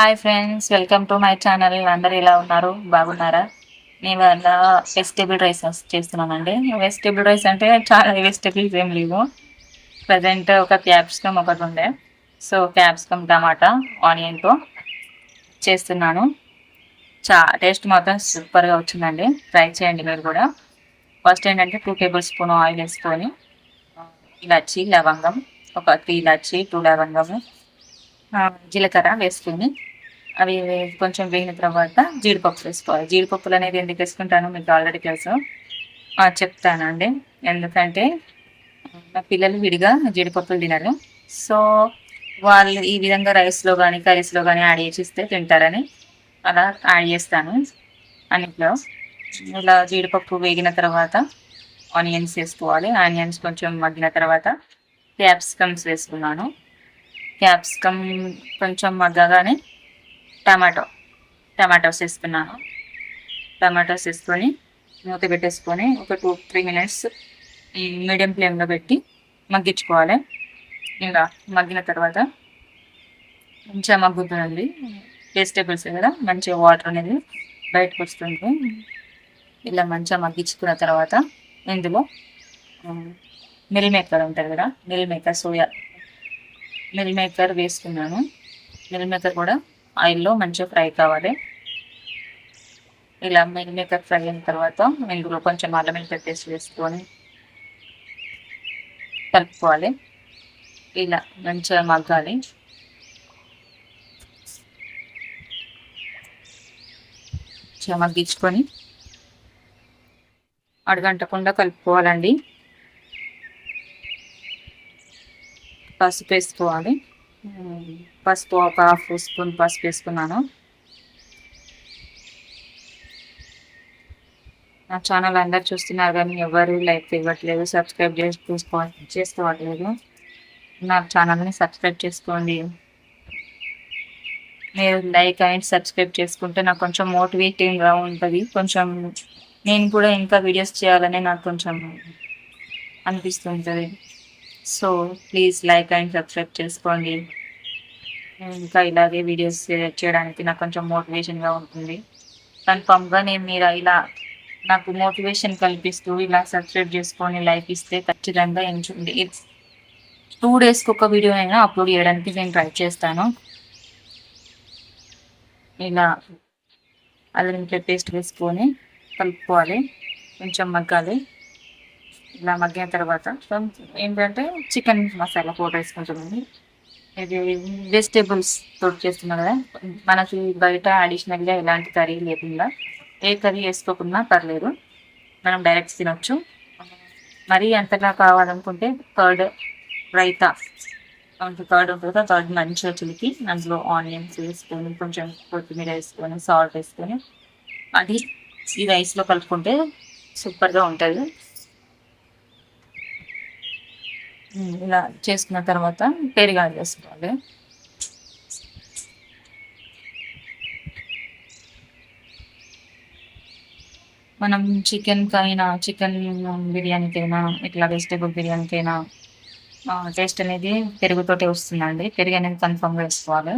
Hi friends, welcome to my channel. అందరు ఎలా ఉన్నారు? బాగున్నారా? నేను ఇవాళ వెజిటేబుల్ రైస్ చేస్తున్నానండి. వెజిటేబుల్ రైస్ అంటే చాలా వెజిటేబుల్స్ ఏం లేవు. ప్రజెంట్ ఒక క్యాప్సికమ్ ఒకటి ఉండే, సో క్యాప్సికమ్ టమాటా ఆనియన్తో చేస్తున్నాను. టేస్ట్ మాత్రం సూపర్గా వచ్చిందండి. ట్రై చేయండి మీరు కూడా. ఫస్ట్ ఏంటంటే 2 టేబుల్ స్పూన్ ఆయిల్ వేసుకొని ఇలాచి లవంగం, ఒక 3 ఇలాచి 2 లవంగము, జీలకర్ర వేసుకుని అవి కొంచెం వేగిన తర్వాత జీడిపప్పు వేసుకోవాలి. జీడిపప్పులు అనేది ఎందుకు వేసుకుంటానో మీకు ఆల్రెడీ తెలుసు, చెప్తానండి. ఎందుకంటే మా పిల్లలు విడిగా జీడిపప్పులు తినరు, సో వాళ్ళు ఈ విధంగా రైస్లో కానీ కర్రీస్లో కానీ యాడ్ చేసిస్తే తింటారని అలా యాడ్ చేస్తాను అన్నిట్లో. ఇలా జీడిపప్పు వేగిన తర్వాత ఆనియన్స్ వేసుకోవాలి. ఆనియన్స్ కొంచెం మగ్గిన తర్వాత క్యాప్సికమ్స్ వేసుకున్నాను. క్యాప్సికమ్ కొంచెం మగ్గగానే టమాటోస్ వేసుకున్నాను. టమాటోస్ వేసుకొని మూత పెట్టేసుకొని ఒక 2-3 మినిట్స్ మీడియం ఫ్లేమ్లో పెట్టి మగ్గించుకోవాలి. ఇలా మగ్గిన తర్వాత మంచిగా మగ్గుతుంది. వెజిటేబుల్స్ కదా, మంచిగా వాటర్ అనేది బయటకు వస్తుంది. ఇలా మంచిగా మగ్గించుకున్న తర్వాత ఇందులో మిల్ మేకర్ ఉంటుంది కదా, మిల్ మేకర్ వేసుకున్నాను. మిల్ మేకర్ కూడా ఆయిల్లో మంచిగా ఫ్రై కావాలి. ఇలా మిల్ మేకర్ ఫ్రై అయిన తర్వాత ఇందులో కొంచెం అల్లం వెల్లుల్లి పేస్ట్ వేసుకొని కలుపుకోవాలి. ఇలా మంచిగా మగ్గాలి. మంచిగా మగ్గించుకొని అడుగంటకుండా కలుపుకోవాలండి. పసుపు వేసుకోవాలి. పసుపు ఒక 1/2 స్పూన్ పసుపు వేసుకున్నాను. నా ఛానల్ అందరు చూస్తున్నారు కానీ ఎవరు లైక్ ఇవ్వట్లేదు, సబ్స్క్రైబ్ చేసుకోవట్లేదు. నా ఛానల్ని సబ్స్క్రైబ్ చేసుకోండి. మీరు లైక్ అండ్ సబ్స్క్రైబ్ చేసుకుంటే నాకు కొంచెం మోటివేటింగ్గా ఉంటుంది. కొంచెం నేను కూడా ఇంకా వీడియోస్ చేయాలని నాకు కొంచెం అనిపిస్తుంటుంది. So please like and subscribe చేసుకోండి. ఇంకా ఇలాగే వీడియోస్ చేయడానికి నాకు కొంచెం మోటివేషన్గా ఉంటుంది. కన్ఫామ్గా మీరు ఇలా నాకు మోటివేషన్ కల్పిస్తూ ఇలా సబ్స్క్రైబ్ చేసుకొని లైక్ ఇస్తే ఖచ్చితంగా ఎంచుంది 2 డేస్కి ఒక వీడియో అయినా అప్లోడ్ చేయడానికి నేను ట్రై చేస్తాను. ఇలా అల్లం పేస్ట్ వేసుకొని కలుపుకోవాలి. కొంచెం మగ్గాలి. ఇలా మగ్గిన తర్వాత ఏంటంటే చికెన్ మసాలా పౌడర్ వేసుకుంటుంది. ఇది వెజిటేబుల్స్ తోటి చేస్తున్నాం కదా, మనకి బయట అడిషనల్గా ఎలాంటి కర్రీ లేకుండా ఏ కర్రీ వేసుకోకుండా పర్లేదు, మనం డైరెక్ట్ తినొచ్చు. మరీ అంతగా కావాలనుకుంటే రైతా కర్డ్ ఉంటుంది కదా, కర్డ్ మంచిగా చిలికి అందులో ఆనియన్స్ వేసుకొని కొంచెం కొత్తిమీర వేసుకొని సాల్ట్ వేసుకొని అది ఈ రైస్లో కలుపుకుంటే సూపర్గా ఉంటుంది. ఇలా చేసుకున్న తర్వాత పెరుగు యాడ్ చేసుకోవాలి. మనం చికెన్ బిర్యానీకైనా ఇట్లా వెజిటేబుల్ బిర్యానీకైనా టేస్ట్ అనేది పెరుగుతోటే వస్తుందండి. పెరుగు అనేది కన్ఫామ్గా వేసుకోవాలి.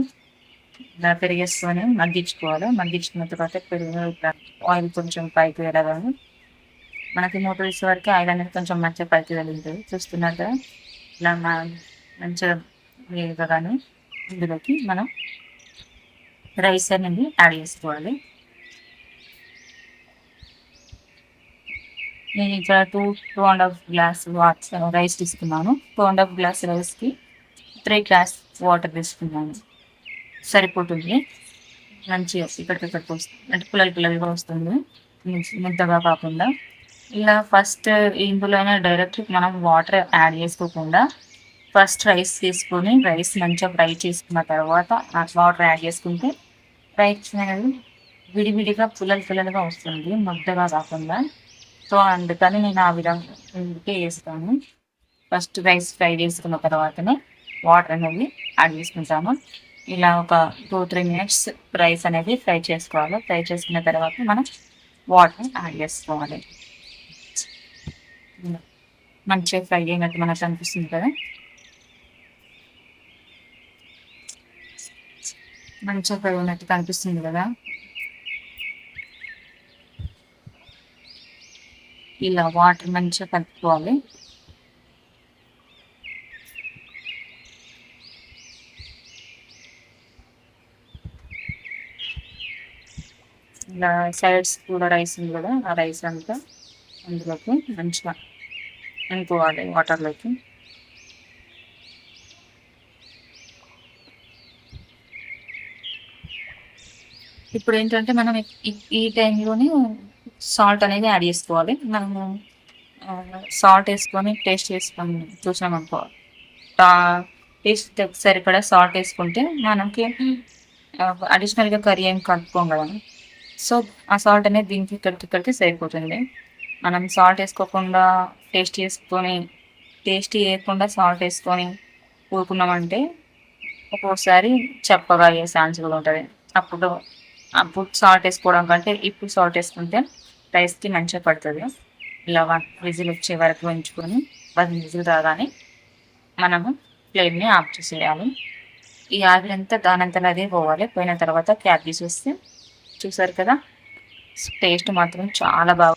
ఇలా పెరుగు వేసుకొని మగ్గించుకోవాలి. మగ్గించుకున్న తర్వాత పెరుగు ఆయిల్ కొంచెం పైకి వెళ్ళగానే మనకి మూత వేసే వరకు ఆయిల్ అనేది కొంచెం మంచిగా పైకి వెళ్తుంది. చూస్తున్నారు కదా, ఇలా మంచిగా వేగగానే ఇందులోకి మనం రైస్ అనేది యాడ్ చేసుకోవాలి. నేను ఇక్కడ 2.5 గ్లాస్ రైస్ తీసుకున్నాను. 2.5 గ్లాస్ రైస్కి 3 గ్లాస్ వాటర్ తీసుకున్నాను, సరిపోతుంది. మంచిగా ఇక్కడికి వస్తుంది, అంటే పుల్లలుగా వస్తుంది, ముద్దగా కాకుండా. ఇలా ఫస్ట్ ఇందులోనే డైరెక్ట్ మనం వాటర్ యాడ్ చేసుకోకుండా ఫస్ట్ రైస్ తీసుకొని రైస్ మంచిగా ఫ్రై చేసుకున్న తర్వాత ఆ వాటర్ యాడ్ చేసుకుంటే రైస్ అనేది విడివిడిగా పుల్లలుగా వస్తుంది, ముద్దగా కాకుండా. సో అందుకని నేను ఆ విధంగా వేస్తాను. ఫస్ట్ రైస్ ఫ్రై చేసుకున్న తర్వాతనే వాటర్ అనేది యాడ్ చేసుకుంటాము. ఇలా ఒక 2-3 మినిట్స్ రైస్ అనేది ఫ్రై చేసుకోవాలి. ఫ్రై చేసుకున్న తర్వాత మనం వాటర్ యాడ్ చేసుకోవాలి. మంచిగా ఫ్రై అయినట్టు మనకు అనిపిస్తుంది కదా. మంచిగా ఫ్రై ఉన్నట్టు కనిపిస్తుంది కదా. ఇలా వాటర్ మంచిగా కలుపుకోవాలి. ఇలా సైడ్స్ కూడా రైస్ ఉంది కదా, ఆ రైస్ అంతా అందులోకి మంచిగా ఇంకోవాలి వాటర్లోకి. ఇప్పుడు ఏంటంటే మనం ఈ టైంలోనే సాల్ట్ అనేది యాడ్ చేసుకోవాలి. మనము సాల్ట్ వేసుకొని టేస్ట్ చేసుకొని చూసామనుకో, టేస్ట్ సరిపడా సాల్ట్ వేసుకుంటే మనకి అడిషనల్గా కర్రీ ఏం కలుపుకోం కదా, సో ఆ సాల్ట్ అనేది దీనికి ఇక్కడికి సరిపోతుంది. మనం సాల్ట్ వేసుకోకుండా టేస్ట్ వేయకుండా సాల్ట్ వేసుకొని ఊరుకున్నామంటే ఒక్కొక్కసారి చెప్పగా అయ్యే ఛాన్స్ కూడా ఉంటుంది. అప్పుడు సాల్ట్ వేసుకోవడం కంటే ఇప్పుడు సాల్ట్ వేసుకుంటే రైస్కి మంచిగా పడుతుంది. ఇలా 1 విజిల్ వచ్చే వరకు ఉంచుకొని 1 విజిల్ రాగానే మనము ఫ్లేమ్ని ఆఫ్ చేసేయాలి. ఈ ఆవిరంతా దానంతలో అదే పోవాలి. పోయిన తర్వాత క్యాప్ తీసేస్తే చూసారు కదా, టేస్ట్ మాత్రం చాలా బాగా